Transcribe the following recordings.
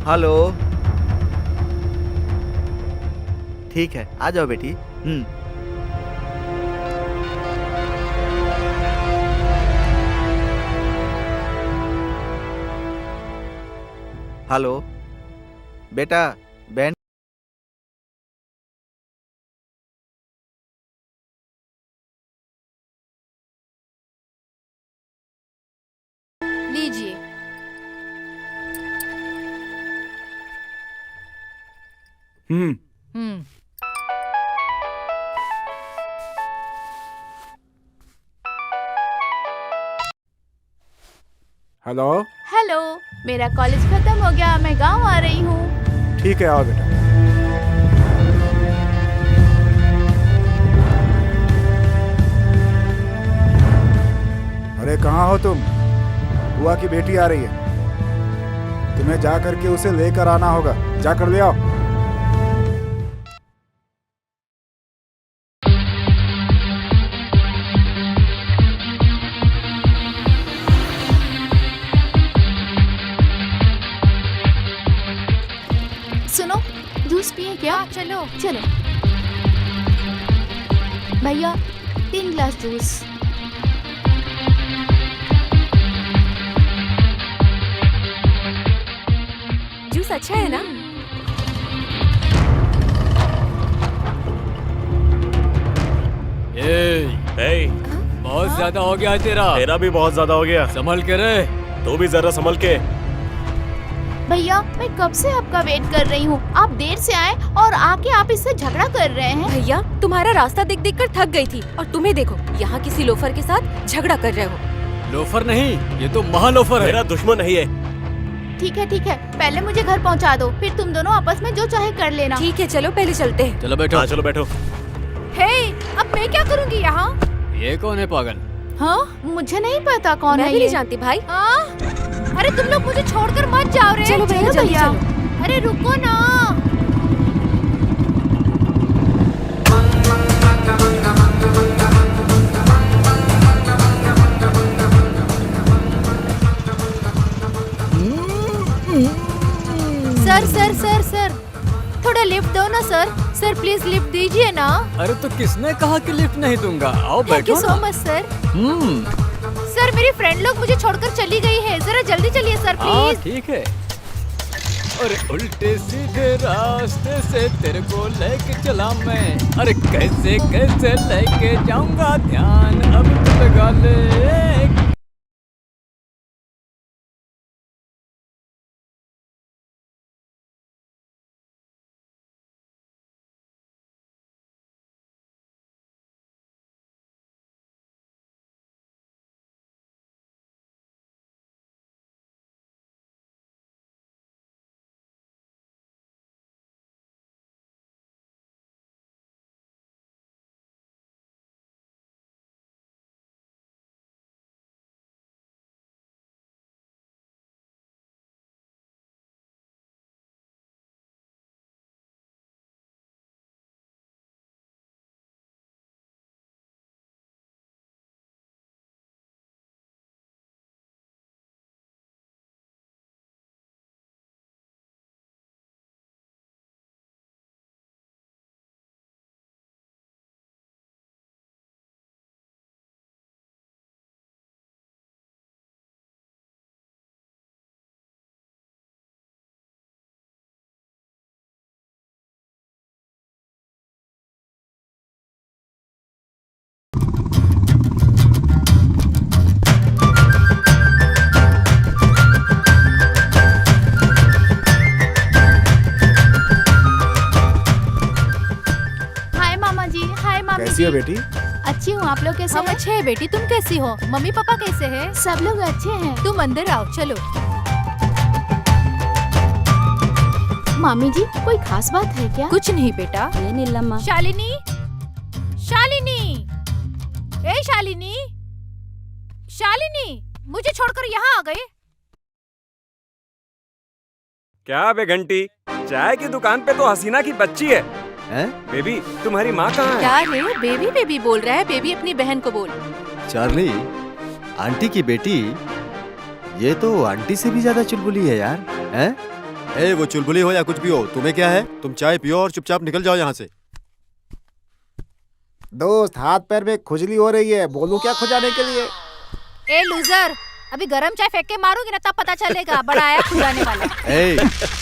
Hello. ठीक है, आ जाओ बेटी। हेलो बेटा, बहन। लीजिए। हम्म। हेलो। हेलो, मेरा कॉलेज खत्म हो गया, मैं गांव आ रही हूँ। ठीक है, आओ बेटा। अरे कहाँ हो तुम? बुआ की बेटी आ रही है, तुम्हें जा करके उसे लेकर आना होगा। जाकर ले आओ। सुनो, जूस पिए क्या? चलो चलो। भैया 3 ग्लास जूस। जूस अच्छा है ना? बहुत ज्यादा हो गया तेरा। तेरा भी बहुत ज्यादा हो गया। संभल के रे। तू भी जरा संभल के। भैया मैं कब से आपका वेट कर रही हूँ, आप देर से आए और आके आप इससे झगड़ा कर रहे हैं। भैया तुम्हारा रास्ता देख देख कर थक गई थी और तुम्हें देखो यहाँ किसी लोफर के साथ झगड़ा कर रहे हो। लोफर नहीं, ये तो महालोफर है। मेरा दुश्मन नहीं है। ठीक है, पहले मुझे घर पहुँचा दो, फिर तुम दोनों आपस में जो चाहे कर लेना। ठीक है चलो पहले चलते हैं। चलो बैठो। हाँ चलो बैठो। हे, अब मैं क्या करूँगी यहाँ? ये कौन है पागल? हाँ, मुझे नहीं पता कौन मैं है भी ये। नहीं जानती भाई। अरे तुम लोग मुझे छोड़कर मत जाओ रे। चलो भैया, जल्दी भैया। चलो। अरे रुको ना। सर थोड़ा लिफ्ट दो ना सर। सर प्लीज लिफ्ट दीजिए ना। अरे तो किसने कहा कि लिफ्ट नहीं दूंगा? आओ थैंक यू बैठो सो ना। Much sir. सर मेरी फ्रेंड लोग मुझे छोड़कर चली गई है, जरा जल्दी चलिए सर हाँ प्लीज। ठीक है। अरे उल्टे सीधे रास्ते से तेरे को लेके चला मैं। अरे कैसे कैसे लेके जाऊंगा, ध्यान अब तो लगा ले। कैसी हो बेटी? अच्छी हूँ, आप लोग कैसे हम हैं? अच्छे हैं बेटी, तुम कैसी हो? मम्मी पापा कैसे हैं? सब लोग अच्छे हैं। तुम अंदर आओ चलो। मामी जी कोई खास बात है क्या? कुछ नहीं बेटा। ये नीलम्मा। शालिनी, शालिनी, ए शालिनी, शालिनी, मुझे छोड़कर यहाँ आ गए? क्या बे घंटी, चाय की दुकान पे तो हसीना की बच्ची है। बेबी तुम्हारी माँ कहाँ है? क्या रे, बेबी बेबी बोल रहा है? बेबी अपनी बहन को बोल। चार्ली, आंटी की बेटी, ये तो आंटी से भी ज्यादा चुलबुली है यार। हैं? ए, वो चुलबुली हो या कुछ भी हो, तुम्हें क्या है? तुम चाय पियो और चुपचाप निकल जाओ यहाँ से। दोस्त, हाथ पैर में खुजली हो रही है, बोलूं क्या खुजाने के लिए? ए लूजर, अभी गरम चाय फेंक के मारूंगी ना तब पता चलेगा बड़ा आया खुजाने वाला। ए,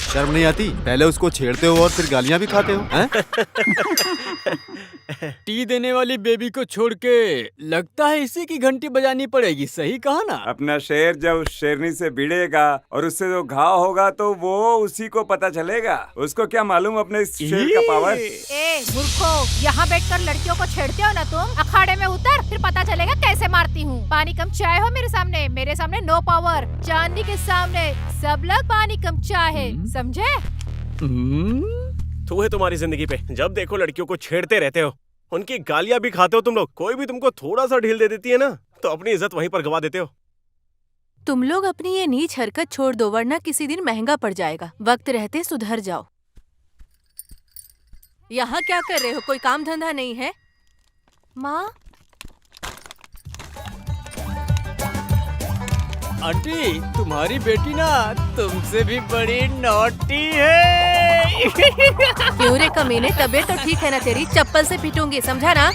शर्म नहीं आती? पहले उसको छेड़ते हो और फिर गालियाँ भी खाते हो, हैं? टी देने वाली बेबी को छोड़ के लगता है इसी की घंटी बजानी पड़ेगी। सही कहा ना? अपना शेर जब शेरनी से भिड़ेगा और उससे जो घाव होगा तो वो उसी को पता चलेगा। उसको क्या मालूम अपने इस शेर का पावर। ए मूर्खो, यहाँ बैठकर लड़कियों को छेड़ते हो ना तुम? अखाड़े में उतर, फिर पता चलेगा कैसे मारती हूँ। पानी कम चाय हो मेरे सामने नो पावर। चांदी के सामने सब लोग पानी कम चाय है, समझे? तू है तुम्हारी जिंदगी पे, जब देखो लड़कियों को छेड़ते रहते हो, उनकी गालियां भी खाते हो तुम लोग। कोई भी तुमको थोड़ा सा ढील दे देती है ना तो अपनी इज्जत वहीं पर गवा देते हो। तुम लोग अपनी ये नीच हरकत छोड़ दो, वरना किसी दिन महंगा पड़ जाएगा। वक्त रहते सुधर जाओ। यहाँ क्या कर रहे हो? कोई काम धंधा नहीं है? माँ, आंटी, तुम्हारी बेटी ना तुमसे भी बड़ी नॉटी है। क्यों रे कमीने, तबीयत तो ठीक है ना तेरी? चप्पल से पीटूंगी, समझा ना?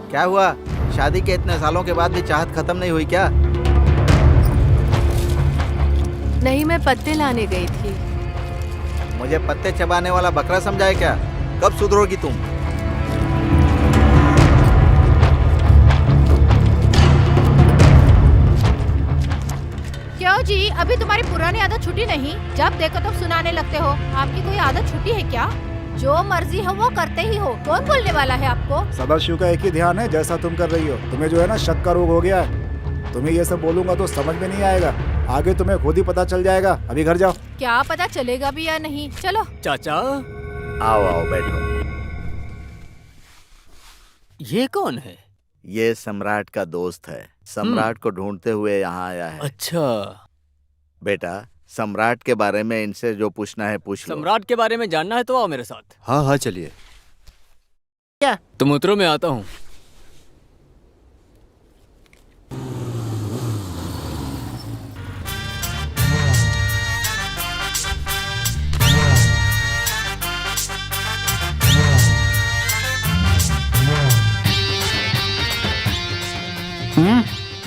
क्या हुआ? शादी के इतने सालों के बाद भी चाहत खत्म नहीं हुई क्या? नहीं, मैं पत्ते लाने गई थी। मुझे पत्ते चबाने वाला बकरा समझा है क्या? कब सुधरोगी तुम? क्यों जी, अभी तुम्हारी पुरानी आदत छूटी नहीं? जब देखो तब सुनाने लगते हो। आपकी कोई आदत छूटी है क्या? जो मर्जी हो वो करते ही हो। कौन बोलने वाला है आपको? सदाशिव का एक ही ध्यान है, जैसा तुम कर रही हो। तुम्हें जो है ना शक का रोग हो गया है। तुम्हें ये सब बोलूंगा तो समझ में नहीं आएगा, आगे तुम्हें खुद ही पता चल जाएगा। अभी घर जाओ। क्या पता चलेगा भी या नहीं? चलो। चाचा, आओ आओ बैठो। ये कौन है? ये सम्राट का दोस्त है। सम्राट को ढूंढते हुए यहाँ आया है। अच्छा, बेटा, सम्राट के बारे में इनसे जो पूछना है पूछ लो। सम्राट के बारे में जानना है तो आओ मेरे साथ। हाँ हाँ, चलिए। तुम उतरो, मैं आता हूँ।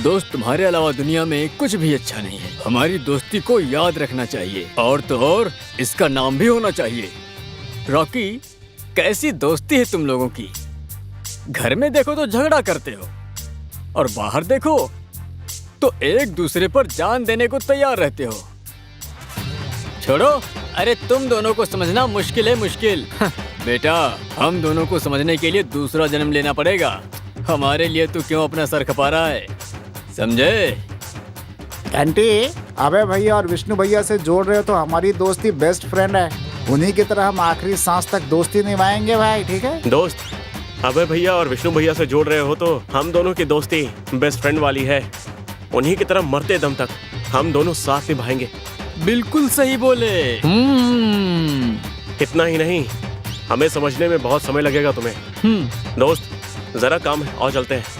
दोस्त, तुम्हारे अलावा दुनिया में कुछ भी अच्छा नहीं है। हमारी दोस्ती को याद रखना चाहिए, और तो और इसका नाम भी होना चाहिए। रॉकी, कैसी दोस्ती है तुम लोगों की? घर में देखो तो झगड़ा करते हो, और बाहर देखो तो एक दूसरे पर जान देने को तैयार रहते हो। छोड़ो, अरे तुम दोनों को समझना मुश्किल है, मुश्किल। बेटा, हम दोनों को समझने के लिए दूसरा जन्म लेना पड़ेगा। हमारे लिए तू क्यों अपना सर खपा रहा है, समझे? आंटी, अबे भैया और विष्णु भैया से जोड़ रहे हो तो हमारी दोस्ती बेस्ट फ्रेंड है। उन्हीं की तरह हम आखिरी सांस तक दोस्ती निभाएंगे भाई, ठीक है? दोस्त, अबे भैया और विष्णु भैया से जोड़ रहे हो तो हम दोनों की दोस्ती बेस्ट फ्रेंड वाली है। उन्हीं की तरह मरते दम तक हम दोनों साथ निभाएंगे। बिल्कुल सही बोले। इतना ही नहीं, हमें समझने में बहुत समय लगेगा तुम्हें। दोस्त, जरा काम है, और चलते हैं।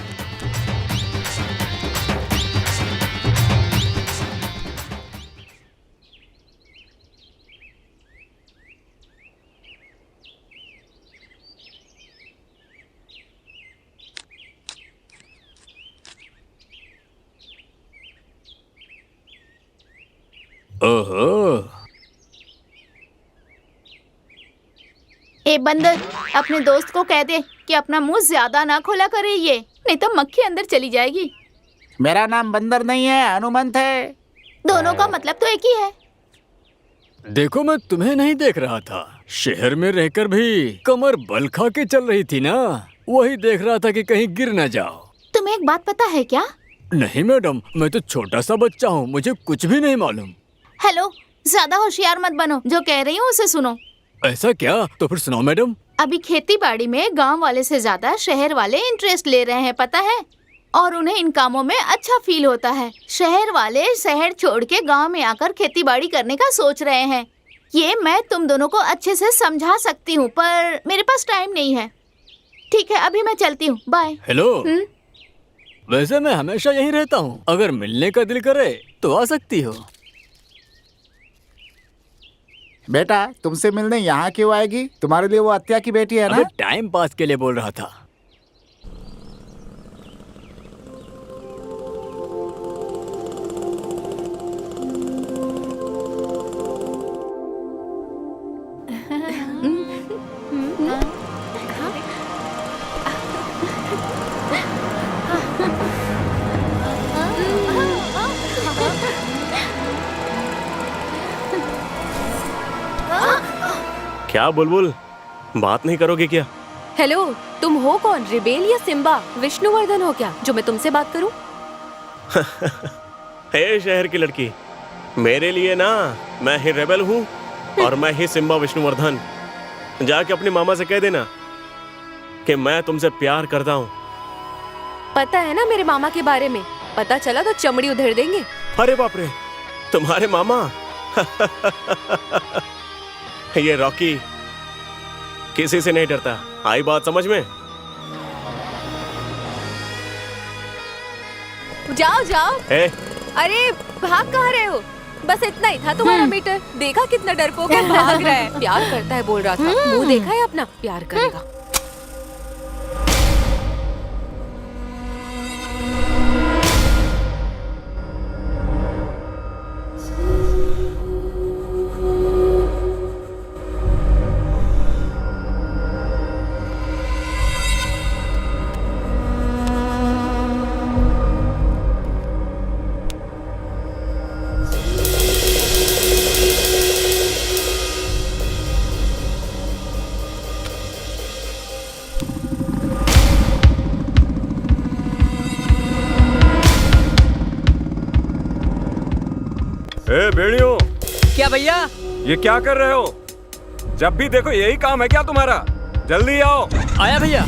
ओहो, ए बंदर, अपने दोस्त को कह दे कि अपना मुंह ज्यादा ना खोला करे ये, नहीं तो मक्खी अंदर चली जाएगी। मेरा नाम बंदर नहीं है, हनुमंत है। दोनों का मतलब तो एक ही है। देखो मैं तुम्हें नहीं देख रहा था, शहर में रहकर भी कमर बल खा के चल रही थी ना, वही देख रहा था कि कहीं गिर न जाओ। तुम्हें एक बात पता है क्या? नहीं मैडम, मैं तो छोटा सा बच्चा हूँ, मुझे कुछ भी नहीं मालूम। हेलो, ज्यादा होशियार मत बनो, जो कह रही हूँ उसे सुनो। ऐसा क्या? तो फिर सुनाओ मैडम। अभी खेती बाड़ी में गांव वाले से ज्यादा शहर वाले इंटरेस्ट ले रहे हैं, पता है? और उन्हें इन कामों में अच्छा फील होता है। शहर वाले शहर छोड़ के गांव में आकर खेती बाड़ी करने का सोच रहे हैं। ये मैं तुम दोनों को अच्छे से समझा सकती हूँ, पर मेरे पास टाइम नहीं है। ठीक है, अभी मैं चलती हूँ, बाय। हेलो, वैसे मैं हमेशा यहीं रहता हूँ, अगर मिलने का दिल करे तो आ सकती हो। बेटा, तुमसे मिलने यहाँ क्यों आएगी? तुम्हारे लिए वो अत्या की बेटी है ना? अबे टाइम पास के लिए बोल रहा था। क्या बुलबुल, बात नहीं करोगे क्या? हेलो, तुम हो कौन? रिबेल या सिम्बा? विष्णुवर्धन हो क्या, जो मैं तुमसे बात करूं? हे शहर की लड़की, मेरे लिए ना मैं ही रेबल हूँ और मैं ही सिम्बा विष्णुवर्धन। जाके अपनी मामा से कह देना कि मैं तुमसे प्यार करता हूँ। पता है ना मेरे मामा के बारे में, पता चला तो चमड़ी उधेड़ देंगे। अरे बाप रे, तुम्हारे मामा? ये रॉकी किसी से नहीं डरता, आई बात समझ में? जाओ जाओ। ए, अरे भाग कहाँ रहे हो? बस इतना ही था तुम्हारा मीटर। देखा कितना डरपोक है, भाग रहा है। प्यार करता है बोल रहा था, मुंह देखा है अपना, प्यार करेगा। ए भेड़ियों, क्या भैया? ये क्या कर रहे हो? जब भी देखो यही काम है क्या तुम्हारा? जल्दी आओ। आया भैया।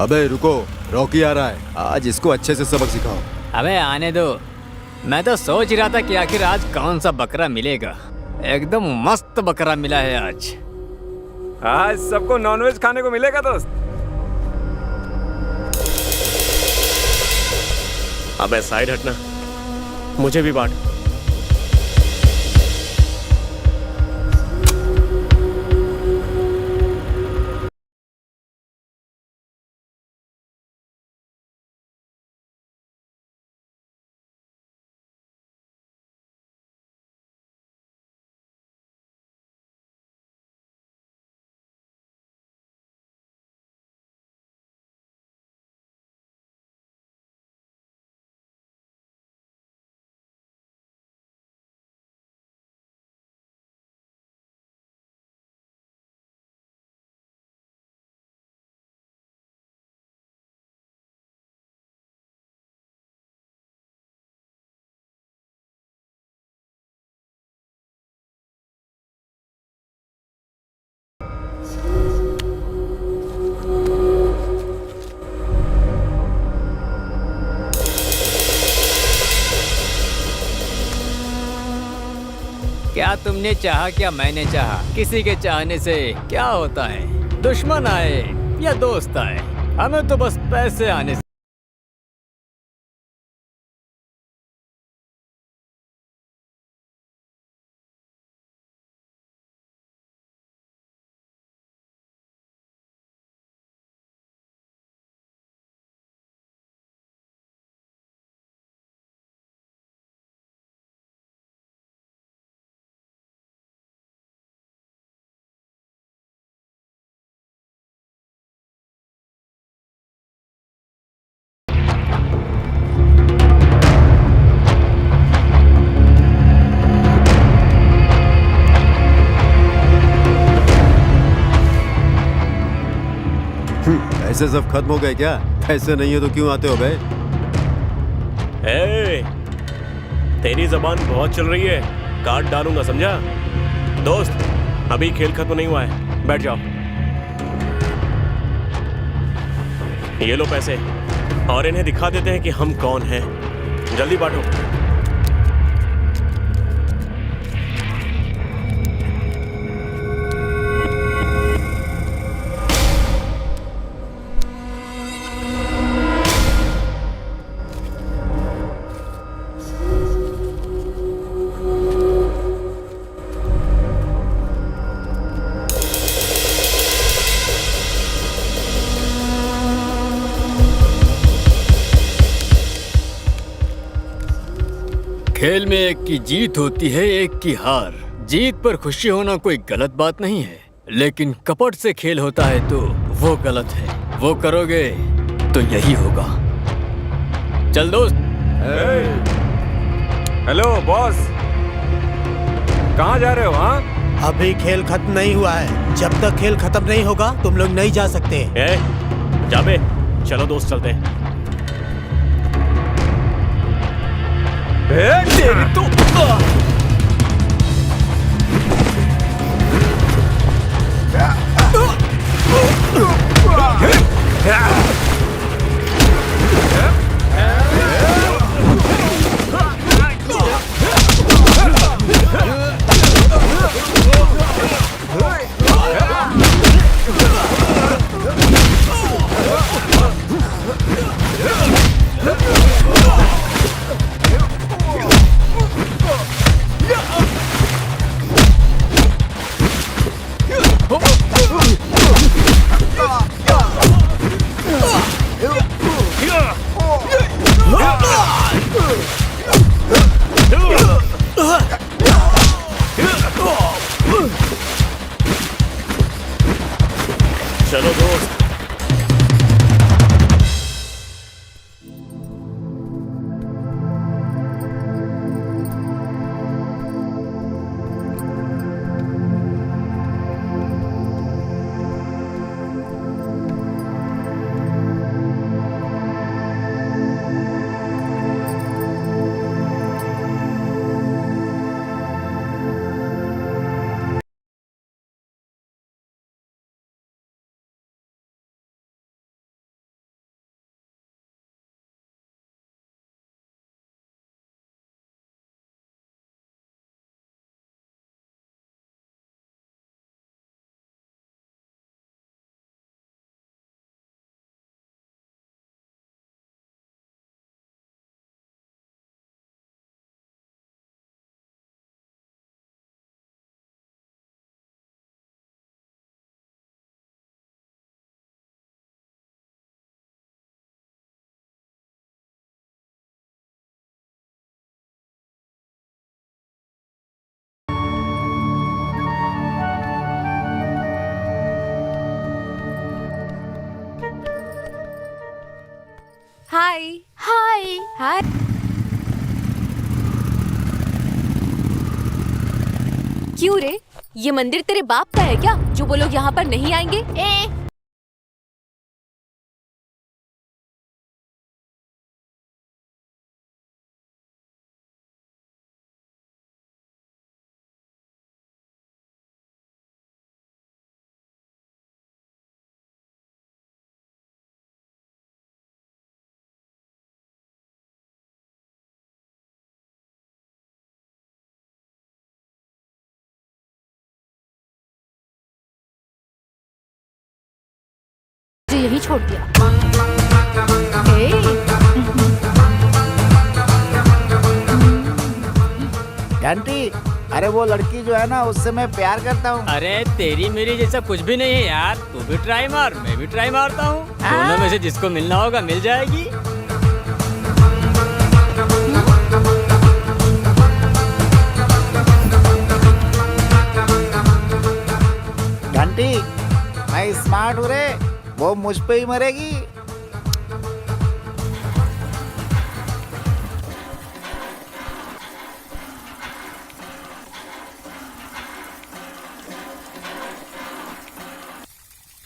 अबे रुको, रॉकी आ रहा है, आज इसको अच्छे से सबक सिखाओ। अबे आने दो, मैं तो सोच रहा था कि आखिर आज कौन सा बकरा मिलेगा। एकदम मस्त बकरा मिला है आज। आज सबको नॉनवेज खाने को मिलेगा दोस्त। अबे साइड हटना, मुझे भी बांट। क्या तुमने चाहा, क्या मैंने चाहा? किसी के चाहने से क्या होता है? दुश्मन आए या दोस्त आए, हमें तो बस पैसे आने से पैसे सब खत्म हो गए क्या? पैसे नहीं है तो क्यों आते हो बे? ए, तेरी जबान बहुत चल रही है, काट डालूंगा, समझा? दोस्त, अभी खेल खत्म नहीं हुआ है, बैठ जाओ। ये लो पैसे, और इन्हें दिखा देते हैं कि हम कौन हैं। जल्दी बांटो। खेल में एक की जीत होती है, एक की हार। जीत पर खुशी होना कोई गलत बात नहीं है, लेकिन कपट से खेल होता है तो वो गलत है। वो करोगे तो यही होगा। चल दोस्त। हेलो बॉस, कहाँ जा रहे हो? हाँ, अभी खेल खत्म नहीं हुआ है। जब तक खेल खत्म नहीं होगा तुम लोग नहीं जा सकते। जाबे, चलो दोस्त, चलते हैं। तेरी तो चलो दोस्त। हाय। हाय। हाय। क्यों रे, ये मंदिर तेरे बाप का है क्या, जो वो लोग यहाँ पर नहीं आएंगे? मुझे यही छोड़ दिया। आंटी, अरे वो लड़की जो है ना, उससे मैं प्यार करता हूँ। अरे तेरी मेरी जैसा कुछ भी नहीं है यार। तू भी ट्राई मार, मैं भी ट्राई मारता हूँ। दोनों में से जिसको मिलना होगा मिल जाएगी। घंटी, मैं स्मार्ट हूँ रे, वो मुझ पे ही मरेगी।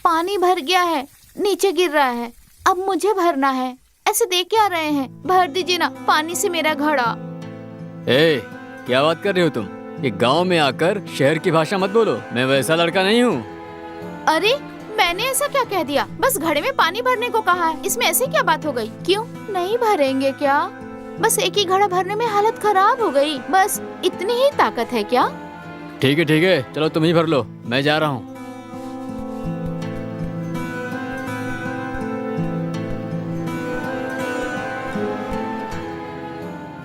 पानी भर गया है, नीचे गिर रहा है। अब मुझे भरना है। ऐसे देख क्या रहे हैं? भर दीजिए ना पानी से मेरा घड़ा। ए, क्या बात कर रहे हो तुम? ये गांव में आकर शहर की भाषा मत बोलो। मैं वैसा लड़का नहीं हूँ। अरे मैंने ऐसा क्या कह दिया? बस घड़े में पानी भरने को कहा है। इसमें ऐसे क्या बात हो गई? क्यों नहीं भरेंगे क्या? बस एक ही घड़ा भरने में हालत खराब हो गई। बस इतनी ही ताकत है क्या? ठीक है, चलो तुम ही भर लो, मैं जा रहा हूँ।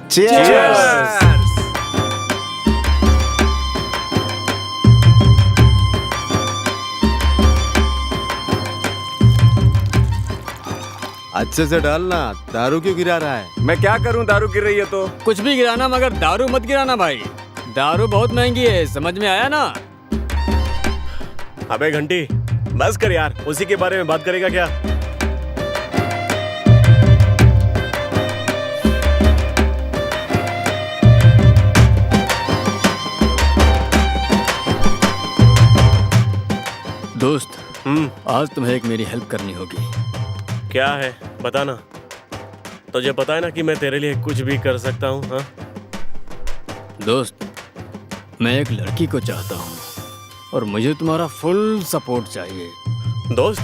Cheers! अच्छे से डालना, दारू क्यों गिरा रहा है? मैं क्या करूं, दारू गिर रही है तो। कुछ भी गिराना मगर दारू मत गिराना भाई। दारू बहुत महंगी है, समझ में आया ना? अबे घंटी, बस कर यार, उसी के बारे में बात करेगा क्या? दोस्त, आज तुम्हें एक मेरी हेल्प करनी होगी। क्या है बताना। तुझे पता है ना कि मैं तेरे लिए कुछ भी कर सकता हूँ। हाँ दोस्त, मैं एक लड़की को चाहता हूँ और मुझे तुम्हारा फुल सपोर्ट चाहिए। दोस्त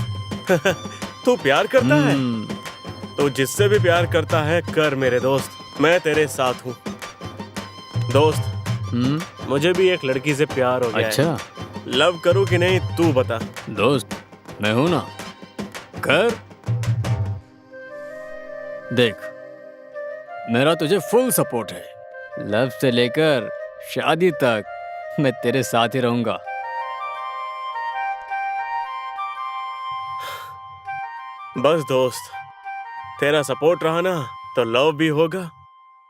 तू प्यार करता है? तू जिससे भी प्यार करता है कर मेरे दोस्त, मैं तेरे साथ हूँ। दोस्त मुझे भी एक लड़की से प्यार हो गया अच्छा है। लव करूँ कि नहीं तू बता। दोस्त मैं हूं ना, कर। देख, मेरा तुझे फुल सपोर्ट है। लव से लेकर शादी तक मैं तेरे साथ ही रहूंगा। बस दोस्त, तेरा सपोर्ट रहा ना तो लव भी होगा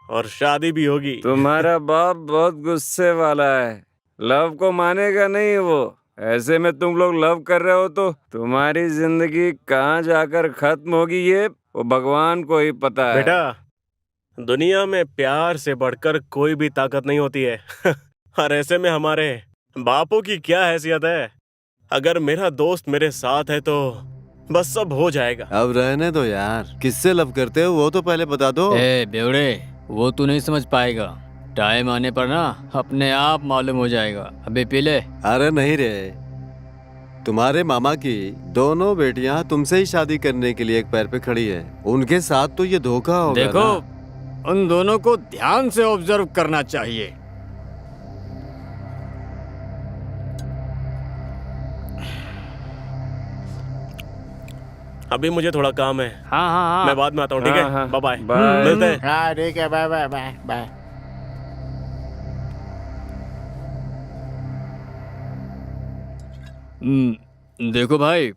और शादी भी होगी। तुम्हारा बाप बहुत गुस्से वाला है, लव को मानेगा नहीं वो। ऐसे में तुम लोग लव कर रहे हो तो तुम्हारी जिंदगी कहाँ जाकर खत्म होगी ये वो भगवान को ही पता है। बेटा, दुनिया में प्यार से बढ़कर कोई भी ताकत नहीं होती है। और ऐसे में हमारे बापों की क्या हैसियत है? अगर मेरा दोस्त मेरे साथ है तो बस सब हो जाएगा। अब रहने दो यार, किससे लव करते हो वो तो पहले बता दो। ए बेवड़े, वो तू नहीं समझ पाएगा। टाइम आने पर ना अपने आप मालूम हो जाएगा। अबे पी ले। अरे नहीं रे, तुम्हारे मामा की दोनों बेटियां तुमसे ही शादी करने के लिए एक पैर पे खड़ी है। उनके साथ तो ये धोखा होगा। देखो, उन दोनों को ध्यान से ऑब्जर्व करना चाहिए। अभी मुझे थोड़ा काम है। हाँ। मैं बाद में आता हूँ, ठीक है? हाँ, बाय बाय। बाय, मिलते हैं। हाँ ठीक है, बाय बाय बाय बाय। देखो भाई,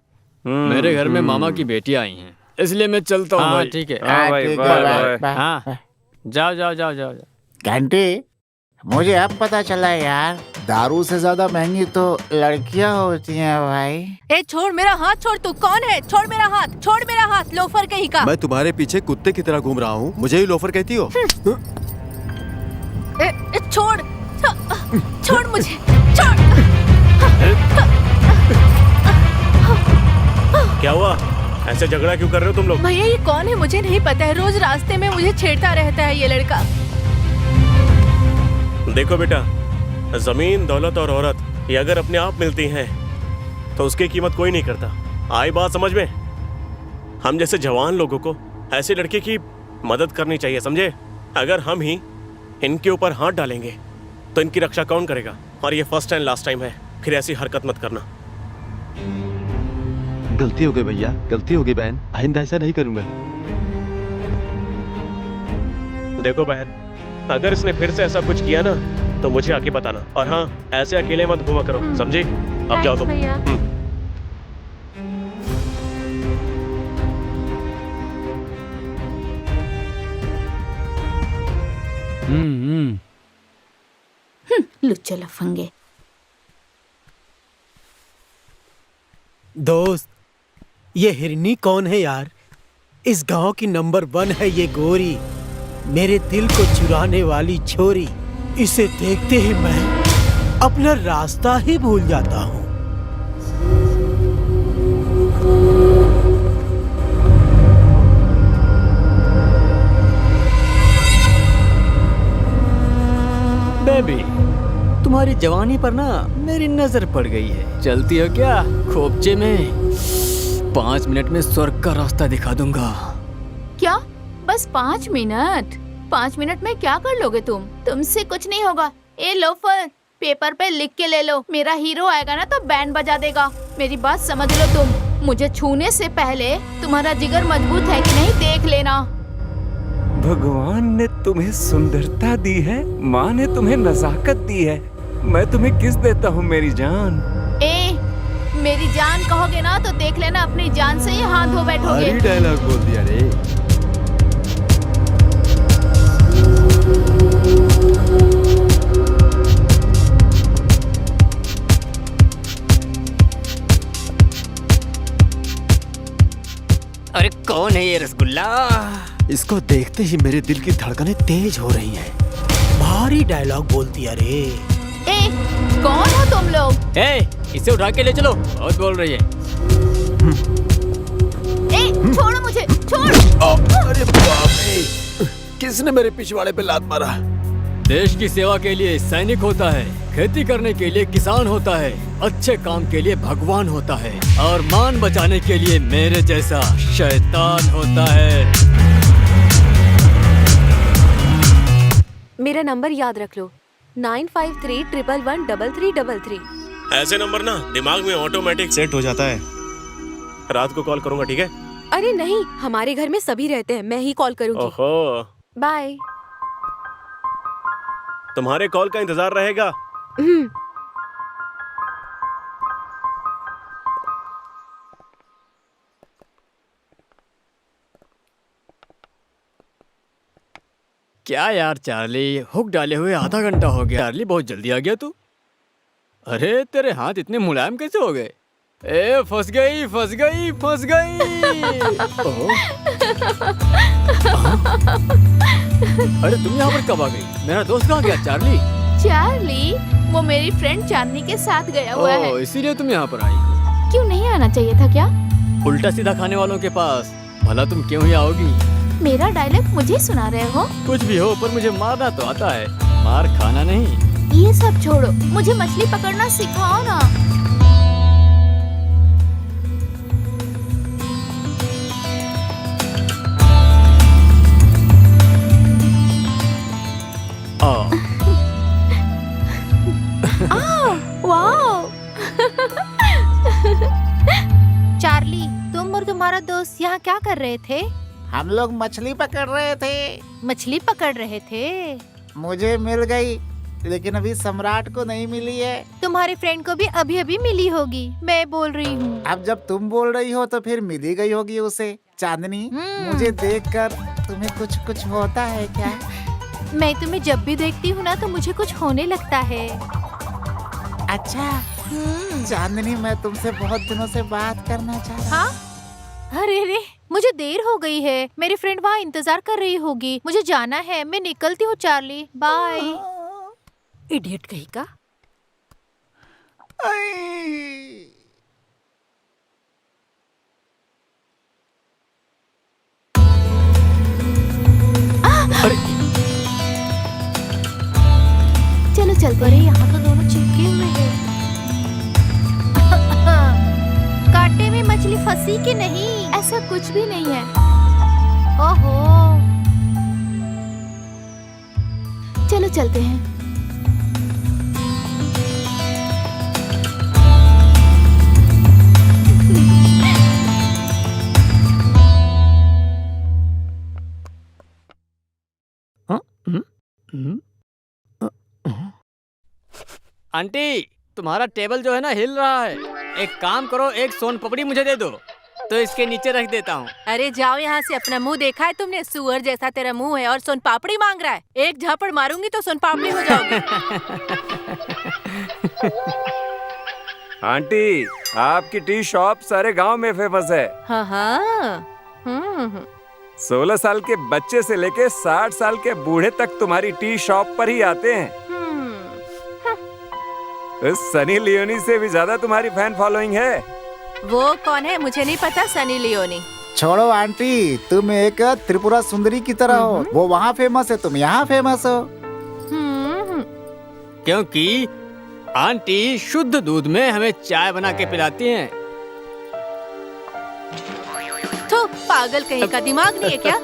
मेरे घर में मामा की बेटियां आई हैं, इसलिए मैं चलता हूँ। हाँ, ठीक है। हाँ भाई, ठीक है, बाय बाय बाय। हाँ, जाओ। घंटी, मुझे अब पता चला यार, दारू से ज्यादा महंगी तो लड़कियां होती हैं भाई। ए छोड़ मेरा हाथ, छोड़। तू कौन है? छोड़ मेरा हाथ, छोड़ मेरा हाथ, लोफर कहीं का। मैं तुम्हारे पीछे कुत्ते की तरह घूम रहा हूँ, मुझे ही लोफर कहती हो? छोड़ छोड़ मुझे, छोड़। क्या हुआ? ऐसे झगड़ा क्यों कर रहे हो तुम लोग? भैया ये कौन है मुझे नहीं पता है, रोज रास्ते में मुझे छेड़ता रहता है ये लड़का। देखो बेटा, जमीन, दौलत और औरत ये अगर अपने आप मिलती हैं तो उसकी कीमत कोई नहीं करता। आई बात समझ में? हम जैसे जवान लोगों को ऐसे लड़के की मदद करनी चाहिए, समझे? अगर हम ही इनके ऊपर हाथ डालेंगे तो इनकी रक्षा कौन करेगा? और ये फर्स्ट एंड लास्ट टाइम है, फिर ऐसी हरकत मत करना। गलती हो गई भैया, गलती हो गई बहन, आइंदा ऐसा नहीं करूंगा। देखो बहन, अगर इसने फिर से ऐसा कुछ किया ना तो मुझे आके बताना। और हाँ, ऐसे अकेले मत घूमा करो, समझे? अब जाओ तुम। लुच्चे लफंगे। दोस्त, ये हिरनी कौन है यार? इस गांव की नंबर 1 है ये गोरी, मेरे दिल को चुराने वाली छोरी। इसे देखते ही मैं अपना रास्ता ही भूल जाता हूँ। तुम्हारी जवानी पर ना मेरी नजर पड़ गई है। चलती हो क्या खोपचे में? 5 मिनट में स्वर्ग का रास्ता दिखा दूंगा। क्या बस 5 मिनट? 5 मिनट में क्या कर लोगे तुम? तुमसे कुछ नहीं होगा। ए लोफर, पेपर पे लिख के ले लो, मेरा हीरो आएगा ना तो बैंड बजा देगा। मेरी बात समझ लो तुम। मुझे छूने से पहले तुम्हारा जिगर मजबूत है कि नहीं देख लेना। भगवान ने तुम्हें सुंदरता दी है, माँ ने तुम्हें नजाकत दी है, मैं तुम्हें किस देता हूँ मेरी जान। ए मेरी जान कहोगे ना तो देख लेना अपनी जान से ही हाथ धो बैठोगे। भारी डायलॉग बोल दिया रे। अरे कौन है ये रसगुल्ला? इसको देखते ही मेरे दिल की धड़कनें तेज हो रही हैं। भारी डायलॉग बोलती है रे। ए कौन हो तुम लोग? ए, इसे उठा के ले चलो, बहुत बोल रही है। ए छोड़ो मुझे, छोड़। अरे बाप रे, किसने मेरे पिछवाड़े पे लात मारा? देश की सेवा के लिए सैनिक होता है, खेती करने के लिए किसान होता है, अच्छे काम के लिए भगवान होता है, और मान बचाने के लिए मेरे जैसा शैतान होता है। मेरा नंबर याद रख लो, 9531113333। ऐसे नंबर ना दिमाग में ऑटोमेटिक सेट हो जाता है। रात को कॉल करूंगा, ठीक है? अरे नहीं, हमारे घर में सभी रहते हैं, मैं ही कॉल करूंगी। ओहो, बाय। तुम्हारे कॉल का इंतजार रहेगा। क्या यार चार्ली, हुक डाले हुए आधा घंटा हो गया। चार्ली बहुत जल्दी आ गया तू। अरे तेरे हाथ इतने मुलायम कैसे हो गए? ए फंस गई फंस गई फंस गई। अरे तुम यहाँ पर कब आ गई? मेरा दोस्त कहाँ गया? चार्ली? चार्ली वो मेरी फ्रेंड चांदनी के साथ गया हुआ है। इसीलिए तुम यहाँ पर आई हो। क्यों नहीं आना चाहिए था क्या? उल्टा सीधा खाने वालों के पास भला तुम क्यों ही आओगी? मेरा डायलॉग मुझे सुना रहे हो? कुछ भी हो, पर मुझे मारना तो आता है, मार खाना नहीं। ये सब छोड़ो, मुझे मछली पकड़ना सिखाओ ना। वाओ। चार्ली, तुम और तुम्हारा दोस्त यहाँ क्या कर रहे थे? हम लोग मछली पकड़ रहे थे। मछली पकड़ रहे थे? मुझे मिल गई, लेकिन अभी सम्राट को नहीं मिली है। तुम्हारे फ्रेंड को भी अभी अभी मिली होगी, मैं बोल रही हूँ। अब जब तुम बोल रही हो तो फिर मिली गई होगी उसे। चांदनी, मुझे देखकर तुम्हें कुछ कुछ होता है क्या? मैं तुम्हें जब भी देखती हूँ ना तो मुझे कुछ होने लगता है। अच्छा चांदनी, मैं तुमसे बहुत दिनों से बात करना चाह रहा। हाँ? अरे रे, मुझे देर हो गई है, मेरी फ्रेंड वहाँ इंतजार कर रही होगी, मुझे जाना है, मैं निकलती हूँ चार्ली, बाय। इडियट कहीं का। चलो चलते। अरे यहाँ तो दोनों चिपके हुए हैं। कांटे में मछली फंसी कि नहीं? ऐसा कुछ भी नहीं है। ओहो, चलो चलते हैं। आंटी, तुम्हारा टेबल जो है ना हिल रहा है। एक काम करो, एक सोन पपड़ी मुझे दे दो, तो इसके नीचे रख देता हूँ। अरे जाओ यहाँ से, अपना मुंह देखा है तुमने? सुअर जैसा तेरा मुंह है और सोन पापड़ी मांग रहा है। एक झापड़ मारूंगी तो सोन पापड़ी हो जाओगी। आंटी, आपकी टी शॉप सारे गांव में फेमस है। हाँ हाँ। 16 साल के बच्चे से लेके 60 साल के बूढ़े तक तुम्हारी टी शॉप पर ही आते हैं। उस सनी लियोनी से भी ज्यादा तुम्हारी फैन फॉलोइंग है। वो कौन है? मुझे नहीं पता। सनी लियोनी। छोड़ो आंटी, तुम एक त्रिपुरा सुंदरी की तरह हो। वो वहाँ फेमस है, तुम यहाँ फेमस हो। क्योंकि आंटी शुद्ध दूध में हमें चाय बना के पिलाती हैं। तो पागल कहीं का दिमाग नहीं है क्या?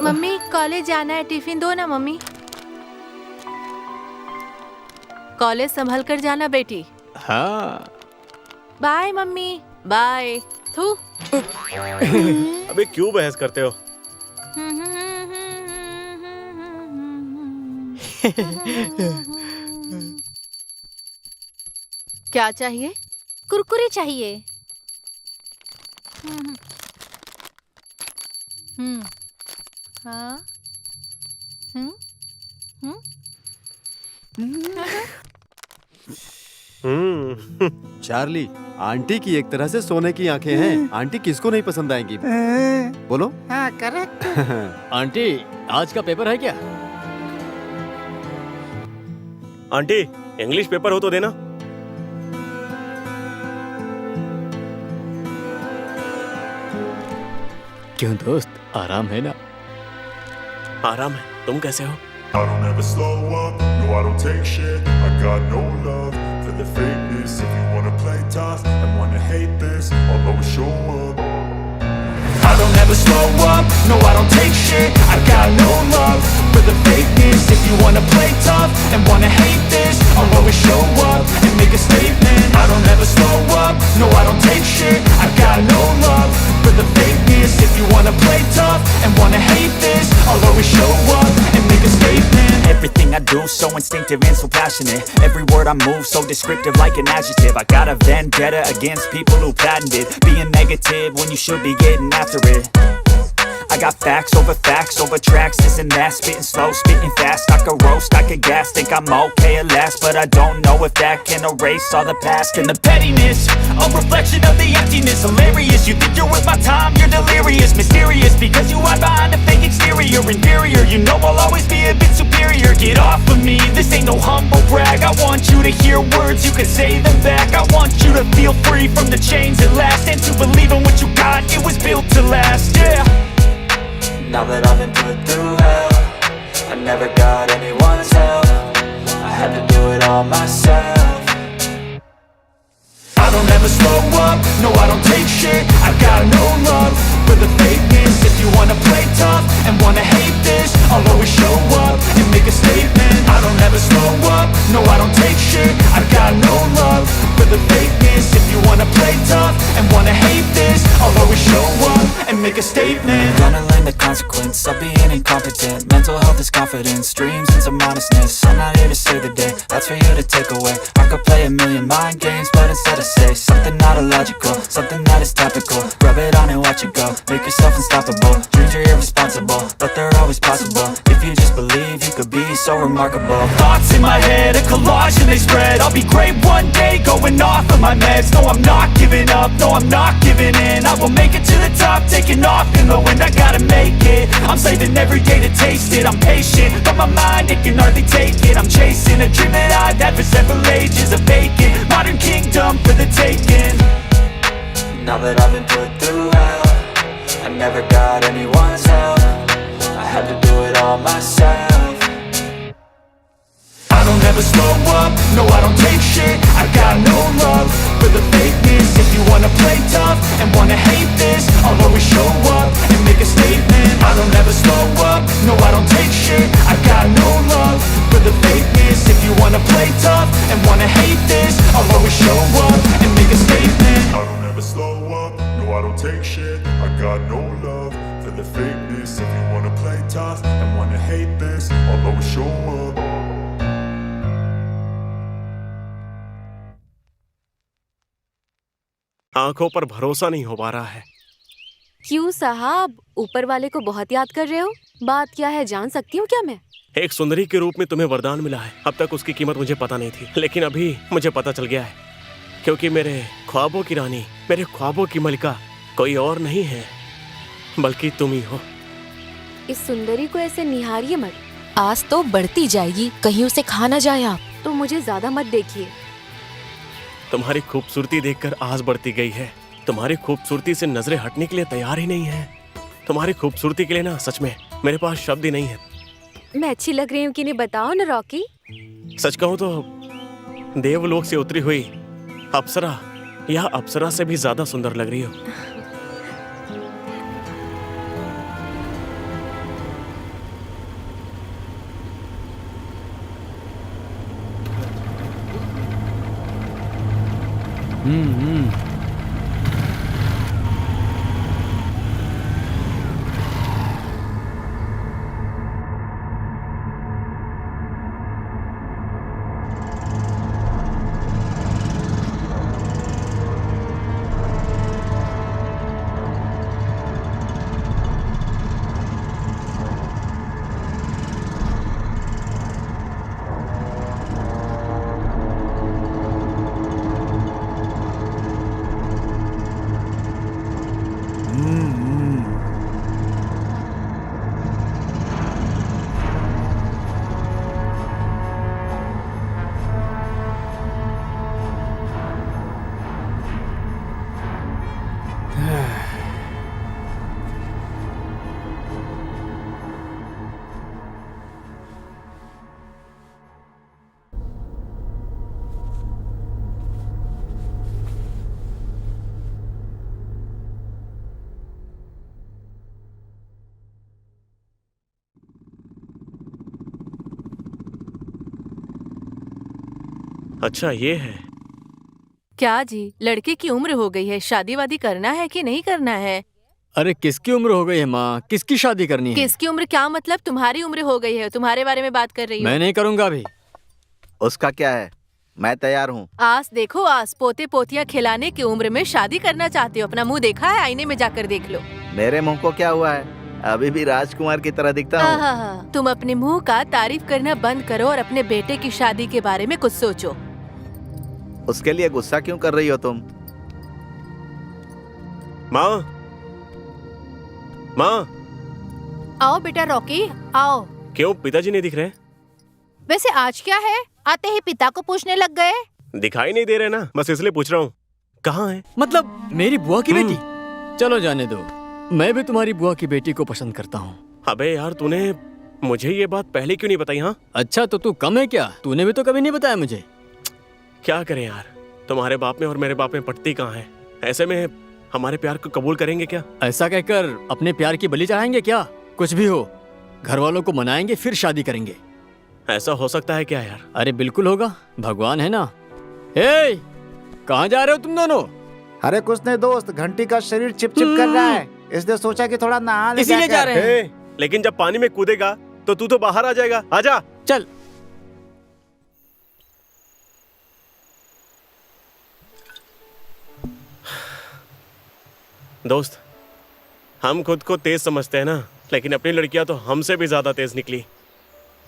मम्मी कॉलेज जाना है, टिफिन दो ना मम्मी। कॉलेज संभल कर जाना बेटी। हाँ। Bye mummy, bye. थू। अबे क्यों बहस करते हो? क्या चाहिए? कुरकुरे चाहिए। हाँ। चार्ली, आंटी की एक तरह से सोने की आंखें हैं। आंटी किसको नहीं पसंद आएंगी? बोलो। हाँ करेक्ट। आंटी आज का पेपर है क्या? आंटी इंग्लिश पेपर हो तो देना। क्यों दोस्त, आराम है ना? आराम है। तुम कैसे हो? I don't ever slow up, no I don't take shit. I got no love for the fakeness. If you wanna play tough and wanna hate this, I'll always show up. I don't ever slow up, no I don't take shit. I got no love for the fakeness. If you wanna play tough and wanna hate this, I'll always show up and make a statement. I don't ever slow up, no I don't take shit. I got no love for the fakeness. If you wanna play tough and wanna hate this, I'll always show up and make a statement. Everything I do so instinctive and so passionate. Every word I move so descriptive like an adjective. I got a vendetta against people who patented being negative when you should be getting after it. I got facts over tracks, this and that. Spitting slow, spitting fast. I could roast, I could gas. Think I'm okay at last, but I don't know if that can erase all the past. And the pettiness, a reflection of the emptiness. Hilarious, you think you're worth my time, you're delirious. Mysterious, because you hide behind a fake exterior. Inferior, you know I'll always be a bit superior. Get off of me, this ain't no humble brag. I want you to hear words, you can say them back. I want you to feel free from the chains at last, and to believe in what you got, it was built to last, yeah. Now that I've been put through hell, I never got anyone's help. I had to do it all myself. I don't ever slow up, no I don't take shit. I got no love for the fakeness. If you wanna play tough and wanna hate this, I'll always show up and make a statement. I don't ever slow up, no I don't take shit. I got no love for the fakeness. If you wanna play tough and wanna hate this, I'll always show up and make a statement. Gonna learn the consequence of being incompetent. Mental health is confidence, dreams and some honestness. I'm not here to save the day, that's for you to take away. I could play a million mind games, but instead I say something not illogical, something that is topical. Rub it on and watch it go, make yourself unstoppable. Dreams are irresponsible, but they're always possible. If you just believe, you could be so remarkable. Thoughts in my head, a collage and they spread. I'll be great one day, going off of my meds. No, I'm not giving up, no, I'm not giving in. I will make it to the top, taking off in the wind. I gotta make it, I'm saving every day to taste it. I'm patient, but my mind, it can hardly take it. I'm chasing a dream that I've had for several ages. A vacant, modern kingdom for the taking. Now that I've been put through hell, I never got anyone's help. I had to do it all myself. I don't ever slow up, no I don't take shit. I got no love for the fakeness. If you wanna play tough and wanna hate this, I'll always show up and make a statement. I don't ever slow up, no I don't take shit. I got no love for the fakeness. If you wanna play tough and wanna hate this, I'll always show up and make a statement. I don't ever slow up, no I don't take shit. I got no love for the fakeness. If you wanna play tough and wanna hate this, I'll always show up. आंखों पर भरोसा नहीं हो पा रहा है। क्यों साहब, ऊपर वाले को बहुत याद कर रहे हो? बात क्या है, जान सकती हूँ क्या मैं? एक सुंदरी के रूप में तुम्हें वरदान मिला है। अब तक उसकी कीमत मुझे पता नहीं थी, लेकिन अभी मुझे पता चल गया है, क्योंकि मेरे ख्वाबों की रानी, मेरे ख्वाबों की मलिका कोई और नहीं है बल्कि तुम ही हो। इस सुंदरी को ऐसे निहारिए मत, आज तो बढ़ती जाएगी, कहीं उसे खा ना जाए आप। तो मुझे ज्यादा मत देखिए। तुम्हारी खूबसूरती देखकर आस बढ़ती गई है। तुम्हारी खूबसूरती से नजरें हटने के लिए तैयार ही नहीं है। तुम्हारी खूबसूरती के लिए ना सच में मेरे पास शब्द ही नहीं है। मैं अच्छी लग रही हूँ कि नहीं, बताओ ना रॉकी। सच कहूं तो देवलोक से उतरी हुई अप्सरा या अप्सरा से भी ज्यादा सुंदर लग रही हो। अच्छा ये है। क्या जी, लड़के की उम्र हो गई है, शादी वादी करना है कि नहीं करना है? अरे किसकी उम्र हो गई है माँ? किसकी शादी करनी है? किसकी उम्र क्या मतलब? तुम्हारी उम्र हो गई है, तुम्हारे बारे में बात कर रही हूँ। मैं नहीं करूँगा अभी। उसका क्या है, मैं तैयार हूँ। आस देखो आस, पोते पोतियाँ खिलाने की उम्र में शादी करना चाहते हो? अपना मुंह देखा है? आईने में जाकर देख लो। मेरे मुंह को क्या हुआ है? अभी भी राजकुमार की तरह दिखता हूँ। हाँ, तुम अपने मुंह का तारीफ करना बंद करो और अपने बेटे की शादी के बारे में कुछ सोचो। उसके लिए गुस्सा क्यों कर रही हो तुम? माँ, माँ। आओ बेटा रॉकी, आओ। क्यों पिताजी नहीं दिख रहे? वैसे आज क्या है, आते ही पिता को पूछने लग गए? दिखाई नहीं दे रहे ना, बस इसलिए पूछ रहा हूँ। कहाँ है? मतलब मेरी बुआ की बेटी? चलो जाने दो, मैं भी तुम्हारी बुआ की बेटी को पसंद करता हूँ। अबे यार, तूने मुझे ये बात पहले क्यों नहीं बताई? हाँ, अच्छा तो तू कम है क्या? तूने भी तो कभी नहीं बताया मुझे। क्या करें यार, तुम्हारे बाप में और मेरे बाप में पटती कहाँ है? ऐसे में हमारे प्यार को कबूल करेंगे क्या? ऐसा कहकर अपने प्यार की बलि चढ़ाएंगे क्या? कुछ भी हो, घर वालों को मनाएंगे फिर शादी करेंगे। ऐसा हो सकता है क्या यार? अरे बिल्कुल होगा, भगवान है ना। ए, कहाँ जा रहे हो तुम दोनों? अरे कुछ नहीं दोस्त, घंटी का शरीर चिप चिप कर रहा है, इसलिए सोचा कि थोड़ा नहा ले। इसीलिए जा रहे हैं। लेकिन जब पानी में कूदेगा तो तू तो बाहर आ जाएगा। आजा। चल। दोस्त, हम खुद को तेज समझते हैं ना, लेकिन अपनी लड़कियां तो हमसे भी ज्यादा तेज निकली।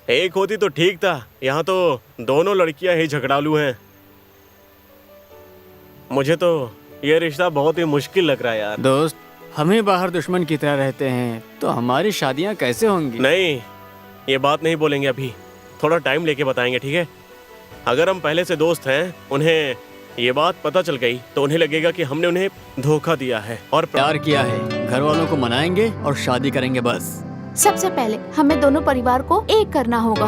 एक होती तो ठीक था, यहाँ तो दोनों लड़कियां ही झगड़ालू हैं। मुझे तो ये रिश्ता बहुत ही मुश्किल लग रहा है यार। दोस्त, हम ही बाहर दुश्मन की तरह रहते हैं तो हमारी शादियां कैसे होंगी? नहीं, ये बात नहीं बोलेंगे अभी, थोड़ा टाइम लेके बताएंगे, ठीक है? अगर हम पहले से दोस्त हैं, उन्हें ये बात पता चल गई तो उन्हें लगेगा कि हमने उन्हें धोखा दिया है और प्यार किया है। घर वालों को मनाएंगे और शादी करेंगे बस। सबसे पहले हमें दोनों परिवार को एक करना होगा।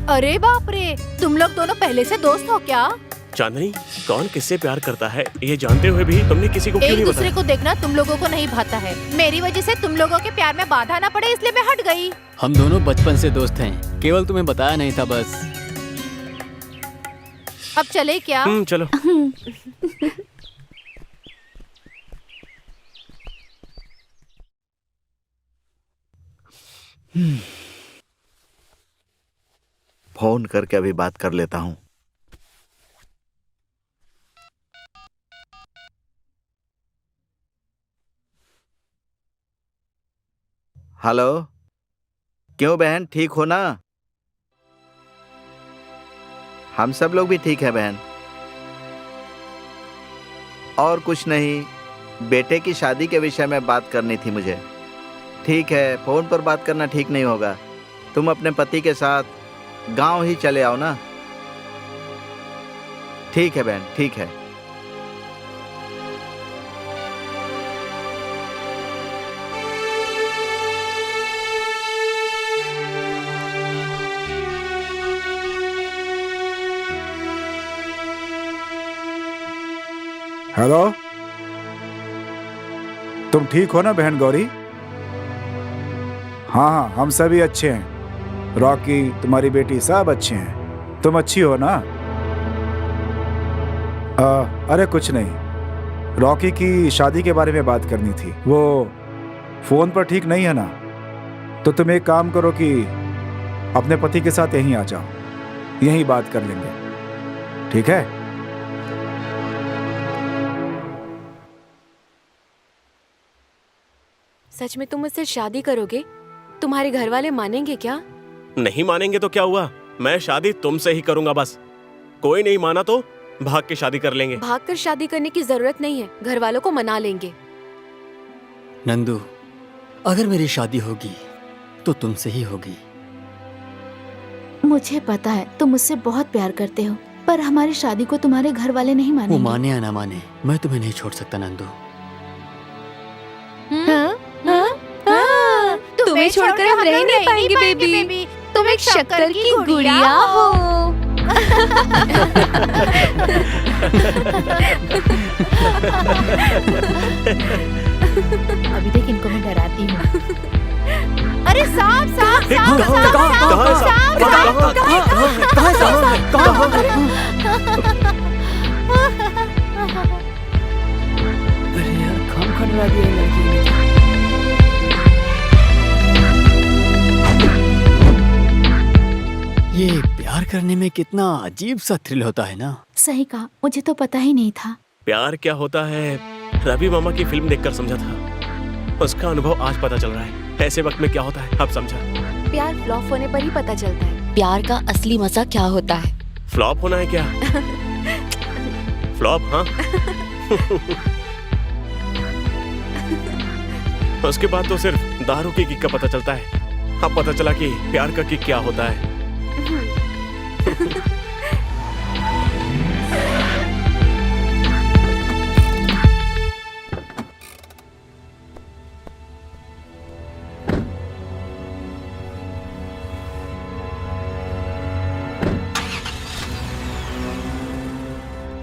अरे बाप रे, तुम लोग दोनों पहले से दोस्त हो क्या? चांदनी, कौन किससे प्यार करता है ये जानते हुए भी तुमने किसी को क्यों एक नहीं दूसरे बताया? को देखना तुम लोगों को नहीं भाता है। मेरी वजह से तुम लोगों के प्यार में बाधा ना पड़े, इसलिए मैं हट गई। हम दोनों बचपन से दोस्त हैं, केवल तुम्हें बताया नहीं था बस। अब चले क्या? चलो। फोन करके अभी बात कर लेता हूँ। हेलो, क्यों बहन, ठीक हो ना? हम सब लोग भी ठीक है बहन। और कुछ नहीं, बेटे की शादी के विषय में बात करनी थी मुझे। ठीक है, फोन पर बात करना ठीक नहीं होगा। तुम अपने पति के साथ गांव ही चले आओ ना। ठीक है बहन, ठीक है। हेलो, तुम ठीक हो ना बहन गौरी? हाँ हाँ, हम सभी अच्छे हैं। रॉकी, तुम्हारी बेटी, सब अच्छे हैं। तुम अच्छी हो ना? अरे कुछ नहीं, रॉकी की शादी के बारे में बात करनी थी। वो फोन पर ठीक नहीं है ना, तो तुम एक काम करो कि अपने पति के साथ यहीं आ जाओ, यहीं बात कर लेंगे, ठीक है? सच में तुम मुझसे शादी करोगे? तुम्हारे घर वाले मानेंगे क्या? नहीं मानेंगे तो क्या हुआ, मैं शादी तुमसे ही करूंगा बस। कोई नहीं माना तो भाग के शादी कर लेंगे। भाग कर शादी करने की जरूरत नहीं है, घर वालों को मना लेंगे। नंदू, अगर मेरी शादी होगी तो तुमसे ही होगी। मुझे पता है तुम मुझसे बहुत प्यार करते हो, पर हमारी शादी को तुम्हारे घर वाले नहीं वो मानेंगे। माने या ना माने, मैं तुम्हें नहीं छोड़ सकता नंदू। तुम्हें छोड़कर हम रह नहीं पाएंगे बेबी। तुम एक शक्कर की गुड़िया हो। अभी तक इनको मैं डराती हूँ। अरे सांप सांप सांप अरे यार, काम खड़वा दिया लड़की ने। ये प्यार करने में कितना अजीब सा थ्रिल होता है ना। सही कहा, मुझे तो पता ही नहीं था। प्यार क्या होता है रवि मामा की फिल्म देखकर समझा था, उसका अनुभव आज पता चल रहा है। ऐसे वक्त में क्या होता है अब समझा। प्यार फ्लॉप होने पर ही पता चलता है प्यार का असली मजा क्या होता है। फ्लॉप होना है क्या? फ्लॉप, हाँ। उसके बाद तो सिर्फ दारू की किक का पता चलता है। अब पता चला कि प्यार का किक क्या होता है।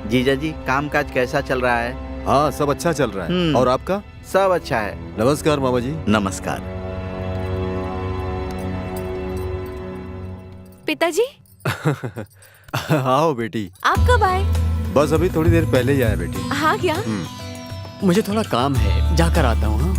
जीजा जी, काम काज कैसा चल रहा है? हाँ, सब अच्छा चल रहा है। और आपका? सब अच्छा है। नमस्कार मामा जी। नमस्कार। पिताजी। आओ बेटी। आप कब आए? बस अभी थोड़ी देर पहले ही आया बेटी। हाँ क्या? मुझे थोड़ा काम है, जाकर आता हूँ। हाँ?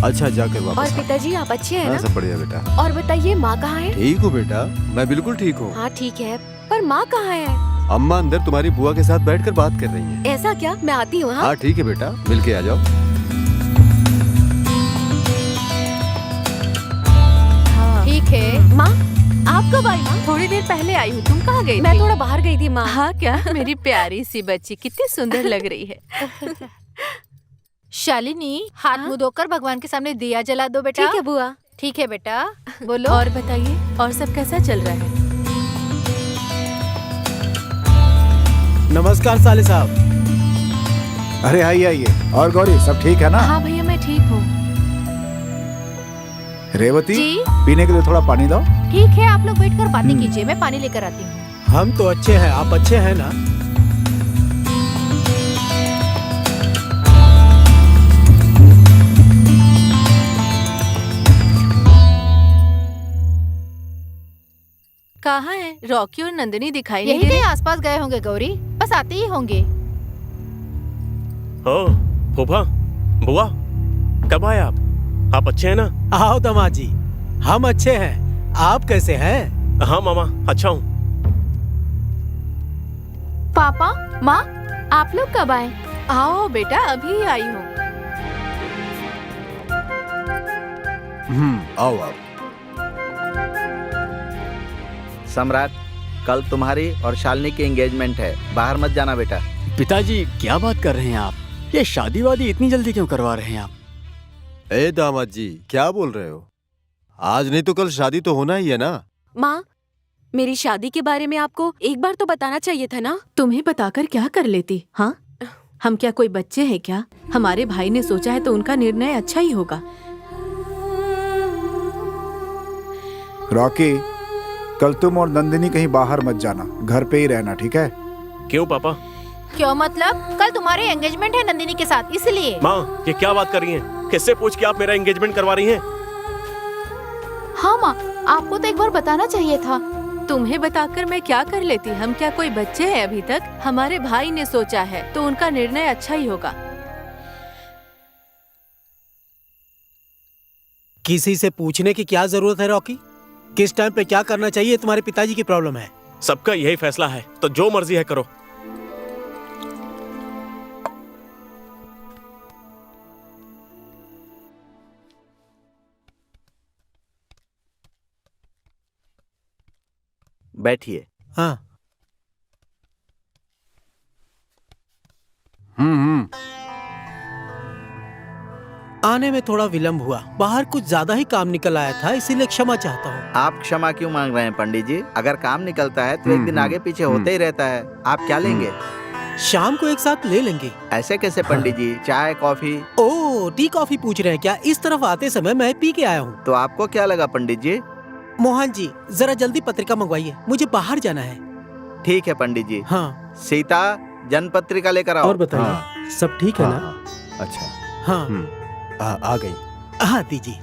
अच्छा, जाकर वापस। और पिताजी आप अच्छे हैं हाँ, ना? सब बढ़िया बेटा। और बताइए माँ कहाँ है? ठीक हूँ बेटा, मैं बिल्कुल ठीक हूँ। हाँ ठीक है, पर माँ कहाँ है? अम्मा अंदर तुम्हारी बुआ के साथ बैठकर बात कर रही हैं। ऐसा क्या? मैं आती हूँ। हाँ ठीक है बेटा, मिलके आ जाओ। ठीक है। माँ, आप कब आई? माँ, थोड़ी देर पहले आई हूँ। तुम कहाँ गई मैं थी? थोड़ा बाहर गई थी माँ। हाँ क्या? मेरी प्यारी सी बच्ची कितनी सुंदर लग रही है। शालिनी, हाथ मुंह धोकर भगवान के सामने दिया जला दो बेटा। ठीक है बुआ। ठीक है बेटा, बोलो। और बताइए, और सब कैसा चल रहा है? नमस्कार साले साहब। अरे आइए आइए। और गौरी, सब ठीक है ना? हाँ भैया, मैं ठीक हूँ। रेवती, जी? पीने के लिए थोड़ा पानी दो। ठीक है, आप लोग बैठ कर बातें कीजिए, मैं पानी लेकर आती हूँ। हम तो अच्छे हैं, आप अच्छे हैं ना? कहाँ है रॉकी और नंदिनी? दिखाई नहीं यही दे कहीं रहे। आसपास गए होंगे गौरी, बस आते ही होंगे। ओ फूफा, बुआ, कब आए आप अच्छे हैं ना? आओ दमाजी, हम अच्छे हैं, आप कैसे हैं? हाँ मामा, अच्छा हूँ। पापा, माँ, आप लोग कब आए? आओ बेटा, अभी आई हूँ। आओ आओ। सम्राट, कल तुम्हारी और शालिनी की एंगेजमेंट है, बाहर मत जाना बेटा। पिताजी क्या बात कर रहे हैं आप? ये शादी वादी इतनी जल्दी क्यों करवा रहे हैं आप? ए दामाद जी, क्या बोल रहे हो? आज नहीं तो कल शादी तो होना ही है ना। माँ, मेरी शादी के बारे में आपको एक बार तो बताना चाहिए था ना। तुम्हें बताकर क्या कर लेती? हाँ, हम क्या कोई बच्चे हैं क्या? हमारे भाई ने सोचा है तो उनका निर्णय अच्छा ही होगा। रॉकी, कल तुम और नंदिनी कहीं बाहर मत जाना, घर पे ही रहना, ठीक है? क्यों पापा? क्यों मतलब? कल तुम्हारी एंगेजमेंट है नंदिनी के साथ, इसलिए। माँ, ये क्या बात कर रही हैं? किससे पूछ के आप मेरा एंगेजमेंट करवा रही हैं? हाँ माँ, आपको तो एक बार बताना चाहिए था। तुम्हें बताकर मैं क्या कर लेती? हम क्या कोई बच्चे हैं अभी तक? हमारे भाई ने सोचा है तो उनका निर्णय अच्छा ही होगा। किसी से पूछने की क्या जरूरत है रॉकी? किस टाइम पे क्या करना चाहिए तुम्हारे पिताजी की प्रॉब्लम है। सबका यही फैसला है, तो जो मर्जी है करो। बैठिए। हाँ। आने में थोड़ा विलंब हुआ, बाहर कुछ ज्यादा ही काम निकल आया था, इसीलिए क्षमा चाहता हूँ। आप क्षमा क्यों मांग रहे हैं पंडित जी? अगर काम निकलता है तो एक दिन आगे पीछे होते ही रहता है। आप क्या लेंगे? शाम को एक साथ ले लेंगे। ऐसे कैसे पंडित जी? चाय कॉफी? ओह, टी कॉफी पूछ रहे हैं क्या? इस तरफ आते समय मैं पी के आया हूँ। तो आपको क्या लगा पंडित जी? मोहन जी, जरा जल्दी पत्रिका मंगवाइए, मुझे बाहर जाना है। ठीक है पंडित जी। हाँ। सीता, जन्म पत्रिका लेकर आओ। और बताइए, हाँ। सब ठीक है ना? हाँ। अच्छा। हाँ। आ गई। हाँ दीजिए।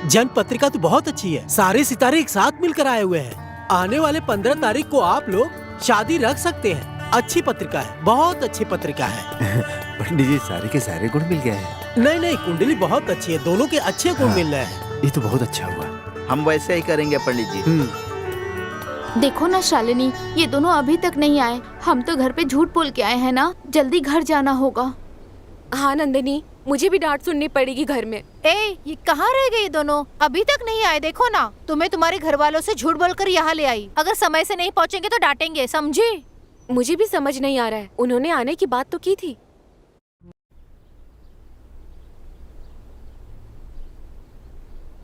जन्म पत्रिका तो बहुत अच्छी है, सारे सितारे एक साथ मिलकर आए हुए हैं। आने वाले 15 तारीख को आप लोग शादी रख सकते हैं। अच्छी पत्रिका है, बहुत अच्छी पत्रिका है। पंडित जी, सारे के सारे गुण मिल गए हैं। नहीं नहीं, कुंडली बहुत अच्छी है, दोनों के अच्छे गुण मिल रहे हैं। ये तो बहुत अच्छा हुआ। हम वैसे ही करेंगे पंडित जी। देखो ना शालिनी, ये दोनों अभी तक नहीं आए। हम तो घर पे झूठ बोल के आए हैं ना, जल्दी घर जाना होगा। हाँ नंदिनी, मुझे भी डांट सुननी पड़ेगी घर में। ये कहाँ रह गए दोनों? अभी तक नहीं आए। देखो ना, तुम्हें तुम्हारे घर वालों से झूठ बोलकर यहाँ ले आई। अगर समय से नहीं पहुँचेंगे तो डांटेंगे, समझी? मुझे भी समझ नहीं आ रहा है, उन्होंने आने की बात तो की थी।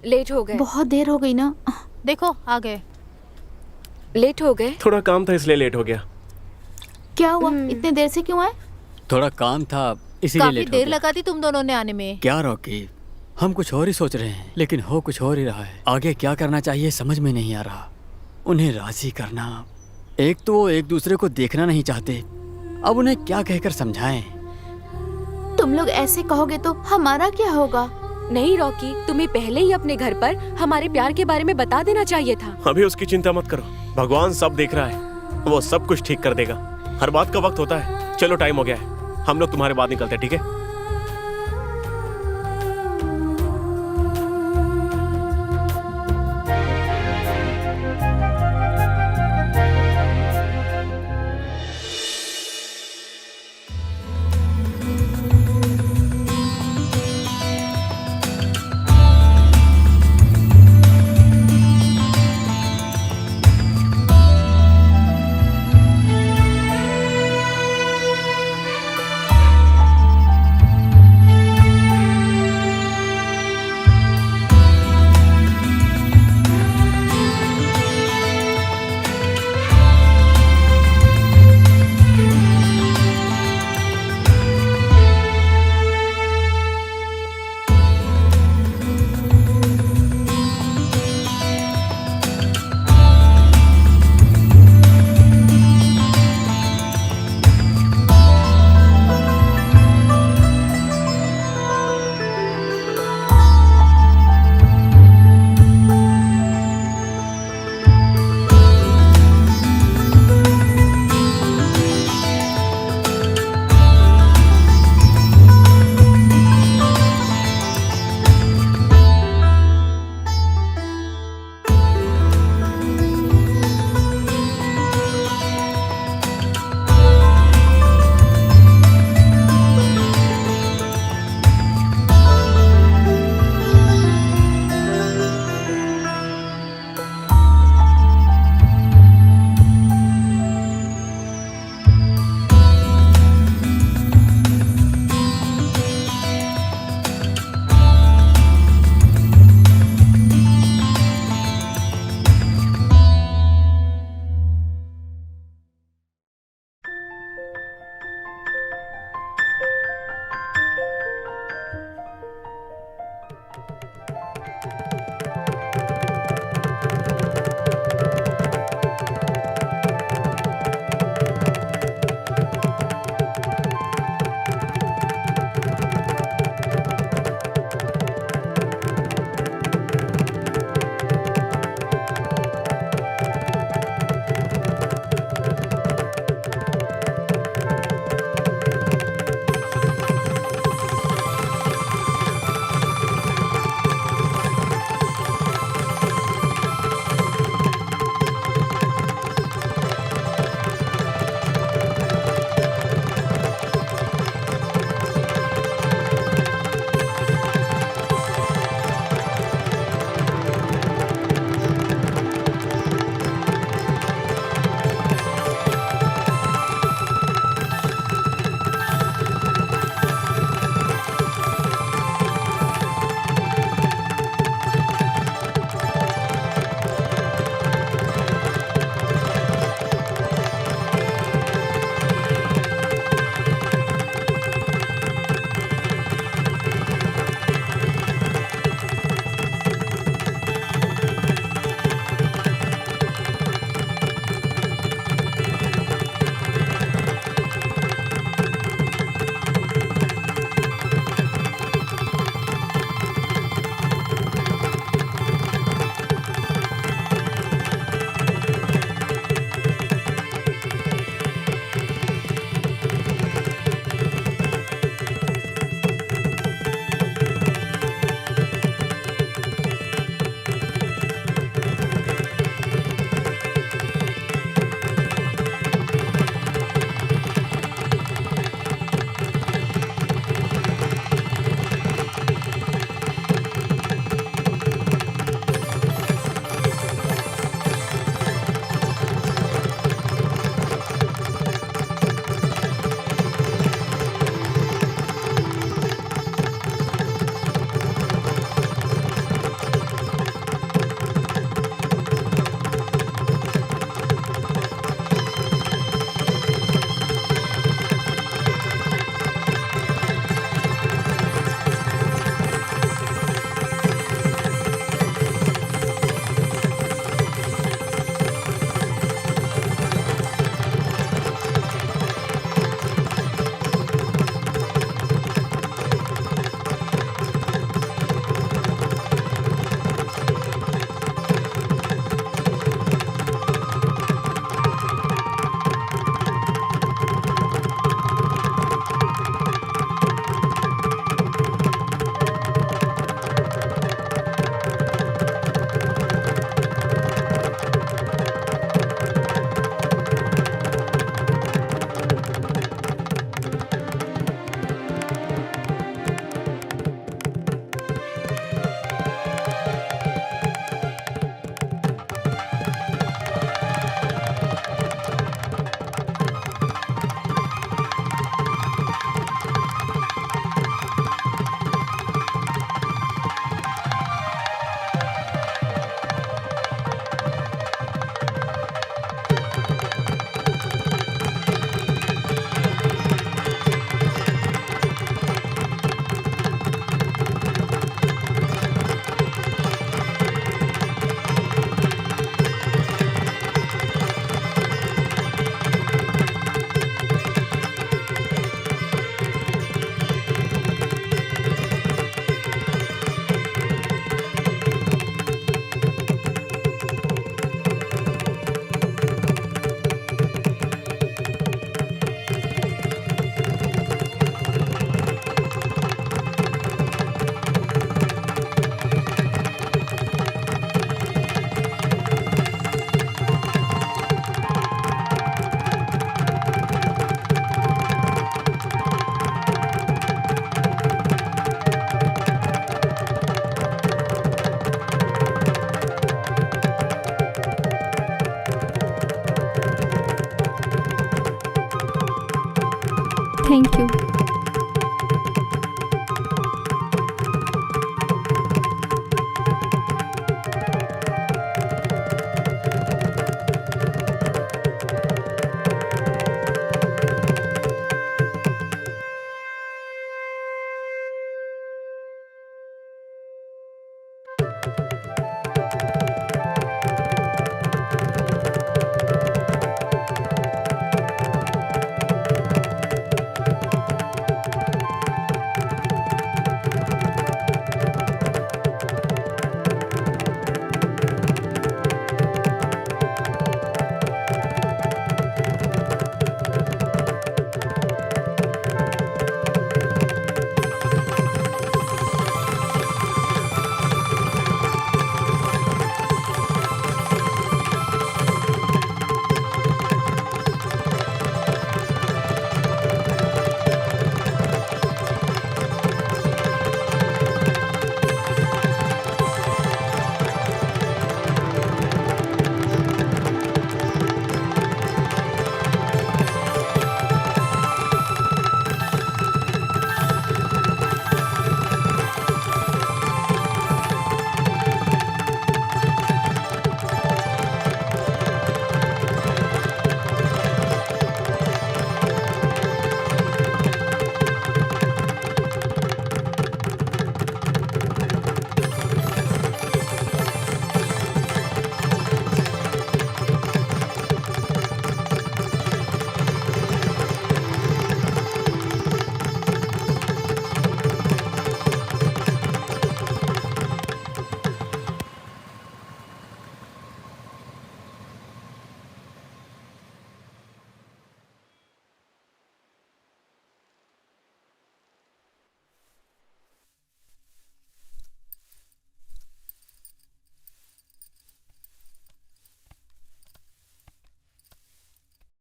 लेट हो गए। बहुत देर हो गई ना। देखो आ गए। लेट हो गए। थोड़ा काम था इसलिए लेट हो गया। क्या हुआ, इतने देर से क्यों आए? थोड़ा काम था इसीलिए काफी लेट हो देर गया। लगा दी तुम दोनों ने आने में। क्या रॉकी, हम कुछ और ही सोच रहे हैं लेकिन हो कुछ और ही रहा है। आगे क्या करना चाहिए समझ में नहीं आ रहा। उन्हें राजी करना, एक तो वो एक दूसरे को देखना नहीं चाहते, अब उन्हें क्या कहकर समझाएं? तुम लोग ऐसे कहोगे तो हमारा क्या होगा? नहीं रॉकी, तुम्हें पहले ही अपने घर पर हमारे प्यार के बारे में बता देना चाहिए था। अभी उसकी चिंता मत करो, भगवान सब देख रहा है, वो सब कुछ ठीक कर देगा। हर बात का वक्त होता है। चलो टाइम हो गया है, हम लोग तुम्हारे बाद निकलते हैं, ठीक है? Thank you.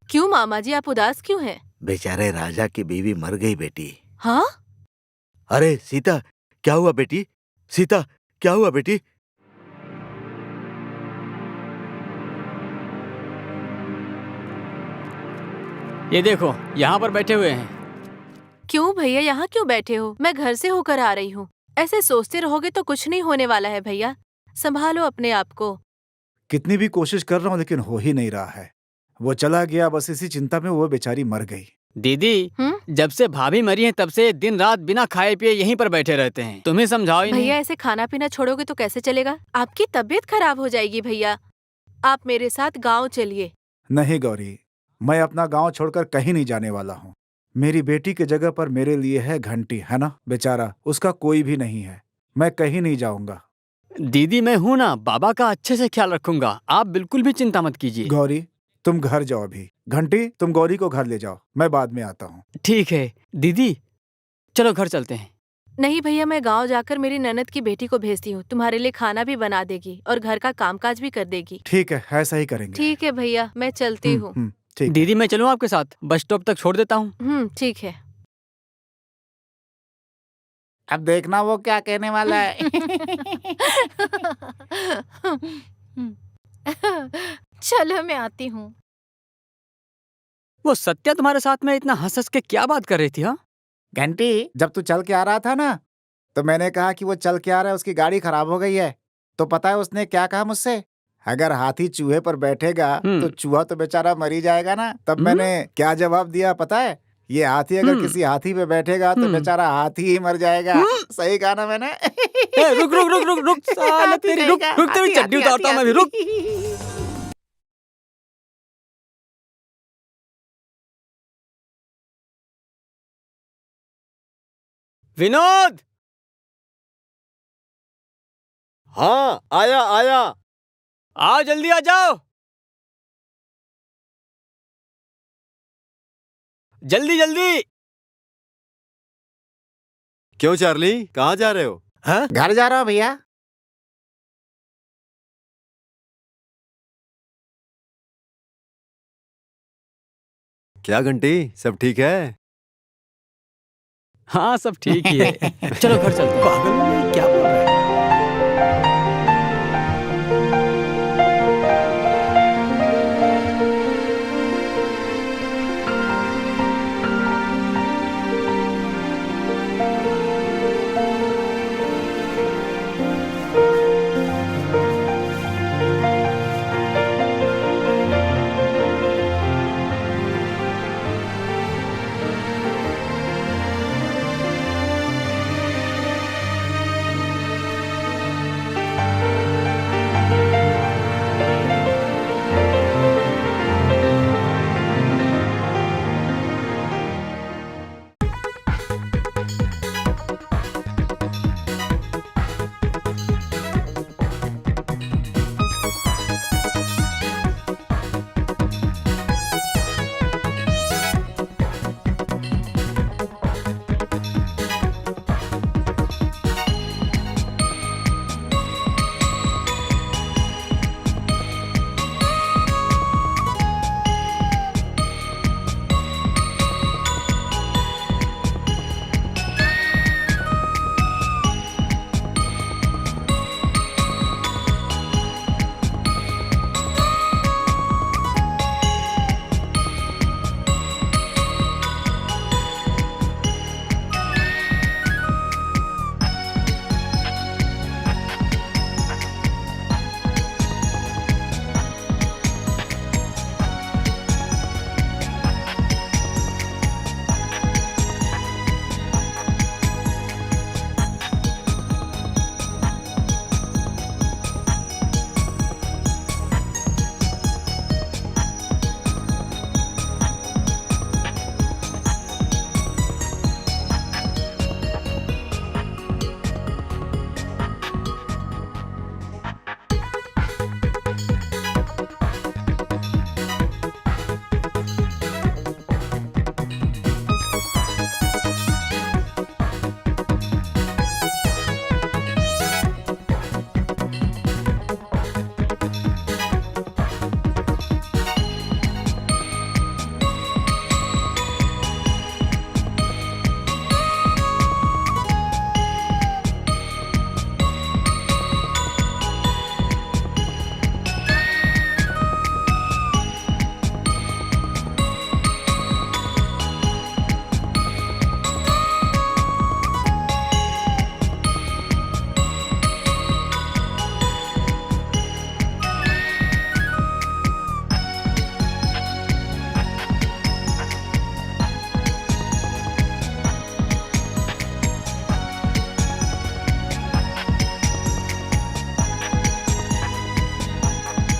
क्यों मामा जी, आप उदास क्यों हैं? बेचारे राजा की बीवी मर गई बेटी। हाँ? अरे सीता, क्या हुआ बेटी? सीता, क्या हुआ बेटी? ये देखो, यहाँ पर बैठे हुए हैं। क्यों भैया, यहाँ क्यों बैठे हो? मैं घर से होकर आ रही हूँ। ऐसे सोचते रहोगे तो कुछ नहीं होने वाला है भैया। संभालो अपने आप को। कितनी भी कोशिश कर रहा हूँ लेकिन हो ही नहीं रहा है। वो चला गया, बस इसी चिंता में वो बेचारी मर गई। दीदी, जब से भाभी मरी हैं तब से दिन रात बिना खाए पिए यहीं पर बैठे रहते हैं। तुम्हें समझाओ ही नहीं। भैया ऐसे खाना पीना छोड़ोगे तो कैसे चलेगा? आपकी तबीयत खराब हो जाएगी भैया। आप मेरे साथ गाँव चलिए। नहीं गौरी, मैं अपना गांव छोड़कर कहीं नहीं जाने वाला हूँ। मेरी बेटी की जगह पर मेरे लिए है घंटी, है ना? बेचारा, उसका कोई भी नहीं है। मैं कहीं नहीं जाऊंगा। दीदी मैं हूँ ना, बाबा का अच्छे से ख्याल रखूंगा। आप बिल्कुल भी चिंता मत कीजिए। गौरी, तुम घर जाओ अभी। घंटी, तुम गौरी को घर ले जाओ, मैं बाद में आता हूँ। ठीक है दीदी, चलो घर चलते हैं। नहीं भैया, मैं गांव जाकर मेरी ननद की बेटी को भेजती हूँ। तुम्हारे लिए खाना भी बना देगी और घर का कामकाज भी कर देगी। ठीक है, ऐसा ही करेंगे। ठीक है भैया, मैं चलती हूँ। ठीक। दीदी मैं चलूँ आपके साथ? बस स्टॉप तक छोड़ देता हूँ। ठीक है। अब देखना वो क्या कहने वाला है। चलो मैं आती हूँ। वो सत्या तुम्हारे साथ में इतना हंस हंस के क्या बात कर रही थी? हाँ घंटी, जब तू चल के आ रहा था ना, तो मैंने कहा कि वो चल के आ रहा है, उसकी गाड़ी खराब हो गई है। तो पता है उसने क्या कहा मुझसे? अगर हाथी चूहे पर बैठेगा तो चूहा तो बेचारा मर ही जाएगा ना। तब मैंने क्या जवाब दिया पता है? ये हाथी अगर किसी हाथी पे बैठेगा तो बेचारा हाथी ही मर जाएगा। सही कहा ना मैंने? रुक रुक रुक रुक रुक साला तेरी, रुक रुक तेरी चड्डी उतारता हूँ मैं भी, रुक। विनोद! हाँ, आया आया। आओ जल्दी आ जाओ, जल्दी जल्दी। क्यों चार्ली, कहाँ जा रहे हो? हाँ? घर जा रहा हूँ भैया। क्या घंटी, सब ठीक है? हाँ सब ठीक ही है। चलो घर चलते हैं। पागल, क्या बोल रहा है?